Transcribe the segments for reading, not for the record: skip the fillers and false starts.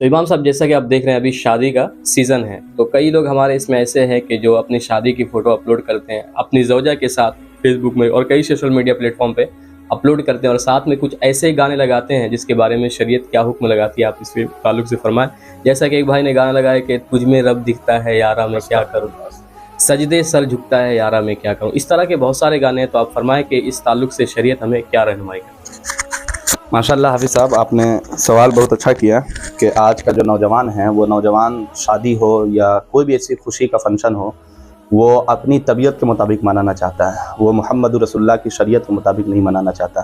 تو امام صاحب جیسا کہ آپ دیکھ رہے ہیں ابھی شادی کا سیزن ہے، تو کئی لوگ ہمارے اس میں ایسے ہیں کہ جو اپنی شادی کی فوٹو اپلوڈ کرتے ہیں اپنی زوجہ کے ساتھ فیس بک میں اور کئی سوشل میڈیا پلیٹ فارم پہ اپلوڈ کرتے ہیں، اور ساتھ میں کچھ ایسے گانے لگاتے ہیں جس کے بارے میں شریعت کیا حکم لگاتی ہے، آپ اس کے تعلق سے فرمائیں۔ جیسا کہ ایک بھائی نے گانا لگایا کہ تجھ میں رب دکھتا ہے یارا میں کیا کروں، سجدے سر جھکتا ہے یارا میں کیا کروں، اس طرح کے بہت سارے گانے ہیں۔ تو آپ فرمائیں کہ اس تعلق سے شریعت ہمیں کیا رہنمائی کرتی ہے۔ ماشاء اللہ حافظ صاحب، آپ نے سوال بہت اچھا کیا کہ آج کا جو نوجوان ہیں وہ نوجوان شادی ہو یا کوئی بھی ایسی خوشی کا فنکشن ہو، وہ اپنی طبیعت کے مطابق منانا چاہتا ہے، وہ محمد رسول اللہ کی شریعت کے مطابق نہیں منانا چاہتا،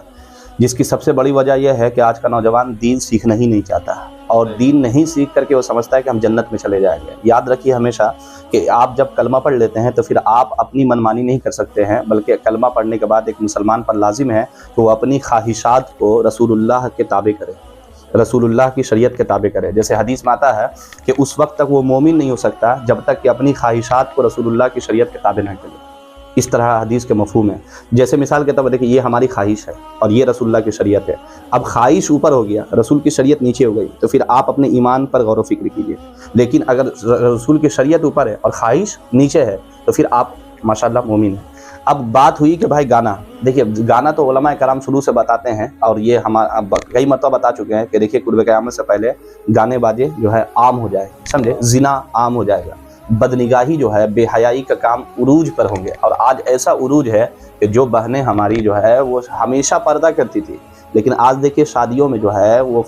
جس کی سب سے بڑی وجہ یہ ہے کہ آج کا نوجوان دین سیکھنا ہی نہیں چاہتا، اور دین نہیں سیکھ کر کے وہ سمجھتا ہے کہ ہم جنت میں چلے جائیں گے۔ یاد رکھیے ہمیشہ کہ آپ جب کلمہ پڑھ لیتے ہیں تو پھر آپ اپنی منمانی نہیں کر سکتے ہیں، بلکہ کلمہ پڑھنے کے بعد ایک مسلمان پر لازم ہے کہ وہ اپنی خواہشات کو رسول اللہ کے تابع کرے، رسول اللہ کی شریعت کے تابع کرے۔ جیسے حدیث میں آتا ہے کہ اس وقت تک وہ مومن نہیں ہو سکتا جب تک کہ اپنی خواہشات کو رسول اللہ کی شریعت کے تابع نہ کرے۔ اس طرح حدیث کے مفہوم ہے، جیسے مثال کے طور پر دیکھیں، یہ ہماری خواہش ہے اور یہ رسول اللہ کی شریعت ہے۔ اب خواہش اوپر ہو گیا، رسول کی شریعت نیچے ہو گئی، تو پھر آپ اپنے ایمان پر غور و فکر کیجیے۔ لیکن اگر رسول کی شریعت اوپر ہے اور خواہش نیچے ہے تو پھر آپ ماشاءاللہ مومن ہیں۔ اب بات ہوئی کہ بھائی گانا، دیکھیے گانا تو علماء کرام شروع سے بتاتے ہیں، اور یہ ہم کئی مرتبہ بتا چکے ہیں کہ دیکھیے قرب قیامت سے پہلے گانے باجے جو ہے عام ہو جائے، سمجھے، زنا عام ہو جائے گا، بدنگاہی جو ہے، بے حیائی کا کام عروج پر ہوں گے۔ اور آج ایسا عروج ہے کہ جو بہنیں ہماری جو ہے وہ ہمیشہ پردہ کرتی تھی، لیکن آج دیکھیے شادیوں میں جو ہے وہ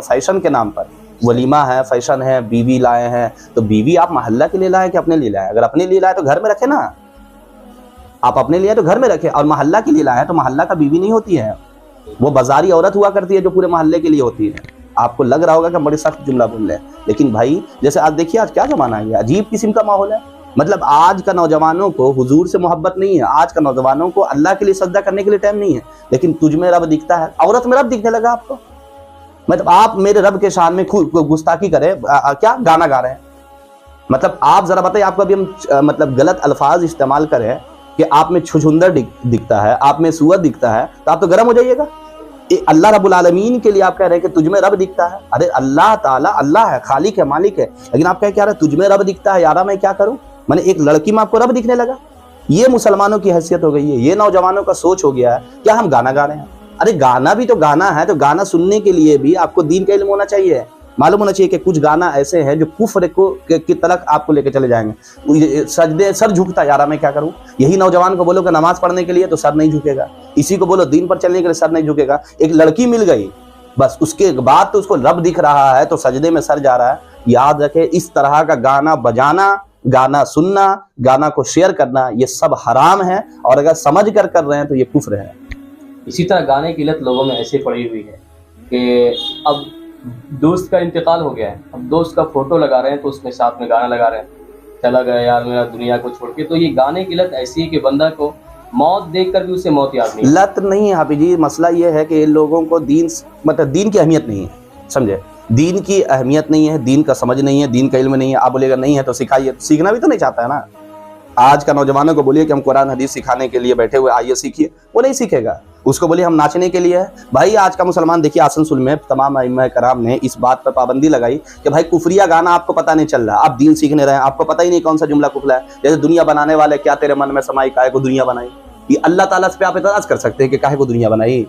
فیشن کے نام پر ولیمہ ہے، فیشن ہے، بیوی لائے ہیں، تو بیوی آپ محلہ کے لیے لائے کہ اپنے لیے لائے؟ اگر اپنے لیے لائے تو گھر میں رکھے نا، آپ اپنے لیے تو گھر میں رکھے، اور محلہ کے لیے لائے تو محلہ کا بیوی نہیں ہوتی ہے، وہ بازاری عورت ہوا کرتی ہے جو پورے محلے کے لیے ہوتی ہے۔ آپ کو لگ رہا ہوگا کہ ہم بڑی سخت جملہ بول رہے ہیں، لیکن بھائی جیسے آج دیکھیے آج کیا زمانہ ہے، عجیب قسم کا ماحول ہے۔ مطلب آج کا نوجوانوں کو حضور سے محبت نہیں ہے، آج کا نوجوانوں کو اللہ کے لیے سجدہ کرنے کے لیے ٹائم نہیں ہے، لیکن تجھ میں رب دکھتا ہے، عورت میں رب دکھنے لگا آپ کو۔ مطلب آپ میرے رب کے شان میں گستاخی کرے، کیا گانا گا رہے ہیں؟ مطلب آپ ذرا بتائیے، آپ کو ابھی ہم مطلب غلط الفاظ استعمال کریں کہ آپ میں چھچھندر دکھتا ہے، آپ میں سور دکھتا ہے، تو آپ تو گرم ہو جائیے گا۔ اللہ رب العالمین کے لیے آپ کہہ رہے ہیں کہ تجھ میں رب دکھتا ہے، ارے اللہ تعالیٰ اللہ ہے، خالق ہے، مالک ہے، لیکن آپ کہہ رہے ہیں تجھ میں رب دکھتا ہے یارا میں کیا کروں؟ میں نے ایک لڑکی میں آپ کو رب دکھنے لگا؟ یہ مسلمانوں کی حیثیت ہو گئی ہے، یہ نوجوانوں کا سوچ ہو گیا ہے۔ کیا ہم گانا گا رہے ہیں؟ ارے گانا بھی تو گانا ہے، تو گانا سننے کے لیے بھی آپ کو دین کا علم ہونا چاہیے، معلوم ہونا چاہیے کہ کچھ گانا ایسے ہیں جو کفر کی طرف آپ کو لے کے چلے جائیں گے۔ سجدے سر جھکتا یارا میں کیا کروں، یہی نوجوان کو بولو کہ نماز پڑھنے کے لیے تو سر نہیں جھکے گا، اسی کو بولو دین پر چلنے کے لیے سر نہیں جھکے گا۔ ایک لڑکی مل گئی بس، اس کے بعد تو اس کو رب دکھ رہا ہے تو سجدے میں سر جا رہا ہے۔ یاد رکھے اس طرح کا گانا بجانا، گانا سننا، گانا کو شیئر کرنا، یہ سب حرام ہے، اور اگر سمجھ کر رہے ہیں تو یہ کفر ہے۔ اسی طرح گانے کی لت لوگوں میں ایسے پڑی ہوئی ہے کہ اب دوست کا انتقال ہو گیا ہے، اب دوست کا فوٹو لگا رہے ہیں تو اس میں ساتھ میں گانا لگا رہے ہیں، چلا گیا یار میرا دنیا کو چھوڑ کے۔ تو یہ گانے کی لت ایسی ہے کہ بندہ کو موت دیکھ کر بھی اسے موت یاد نہیں۔ لت نہیں ہے حافظ جی، مسئلہ یہ ہے کہ ان لوگوں کو دین کی اہمیت نہیں ہے، سمجھے، دین کی اہمیت نہیں ہے، دین کا سمجھ نہیں ہے، دین کا علم نہیں ہے۔ آپ بولے گا نہیں ہے تو سکھائیے، سیکھنا بھی تو نہیں چاہتا ہے نا۔ آج کا نوجوانوں کو بولیے کہ ہم قرآن حدیث سکھانے کے لیے بیٹھے ہوئے، آئیے سیکھیے، وہ نہیں سیکھے گا۔ اس کو بولیے ہم ناچنے کے لیے ہے، بھائی آج کا مسلمان دیکھیے آسنسول میں تمام ائمہ کرام نے اس بات پر پابندی لگائی کہ بھائی کفریہ گانا آپ کو پتہ نہیں چل رہا، آپ دین سیکھنے رہے ہیں، آپ کو پتہ ہی نہیں کون سا جملہ کفلا ہے۔ جیسے دنیا بنانے والے کیا تیرے من میں سمائی، کاہے کو دنیا بنائی، یہ اللہ تعالیٰ سے آپ اعتراض کر سکتے ہیں کہ کاہے کو دنیا بنائی؟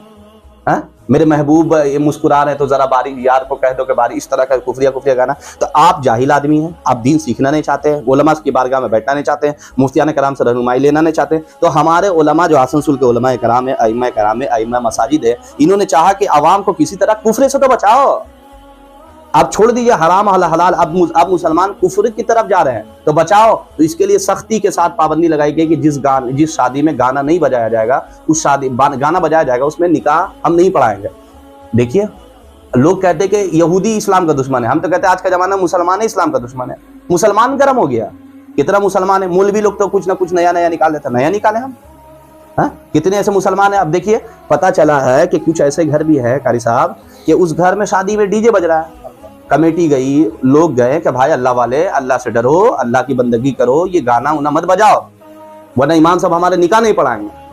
میرے محبوب مسکرا رہے تو ذرا باری یار کو کہہ دو کہ باری، اس طرح کا کفریہ گانا۔ تو آپ جاہل آدمی ہیں، آپ دین سیکھنا نہیں چاہتے ہیں، علماء کی بارگاہ میں بیٹھنا نہیں چاہتے ہیں، مفتیان کرام سے رہنمائی لینا نہیں چاہتے ہیں۔ تو ہمارے علماء جو آسنسول کے علماء کرام ہیں، ائمہ کرام ہیں، ائمہ مساجد ہے، انہوں نے چاہا کہ عوام کو کسی طرح کفر سے تو بچاؤ، آپ چھوڑ دیجئے حرام حلال، اب مسلمان کفر کی طرف جا رہے ہیں تو بچاؤ۔ تو اس کے لیے سختی کے ساتھ پابندی لگائی گئی کہ جس شادی میں گانا نہیں بجایا جائے گا، اس شادی گانا بجایا جائے گا، اس میں نکاح ہم نہیں پڑھائیں گے۔ دیکھیے لوگ کہتے ہیں کہ یہودی اسلام کا دشمن ہے، ہم تو کہتے ہیں آج کا زمانہ مسلمان اسلام کا دشمن ہے۔ مسلمان گرم ہو گیا، کتنا مسلمان ہے، مولوی لوگ تو کچھ نہ کچھ نیا نکال دیتا، نیا نکالے ہم، کتنے ایسے مسلمان ہیں۔ اب دیکھیے پتہ چلا ہے کہ کچھ ایسے گھر بھی ہے قاری صاحب کہ اس گھر میں شادی میں ڈی جے بج رہا ہے، کمیٹی گئی، لوگ گئے کہ بھائی اللہ والے، اللہ سے ڈرو، اللہ کی بندگی کرو، یہ گانا انہیں مت بجاؤ ورنہ امام صاحب ہمارے نکاح نہیں پڑھائیں گے۔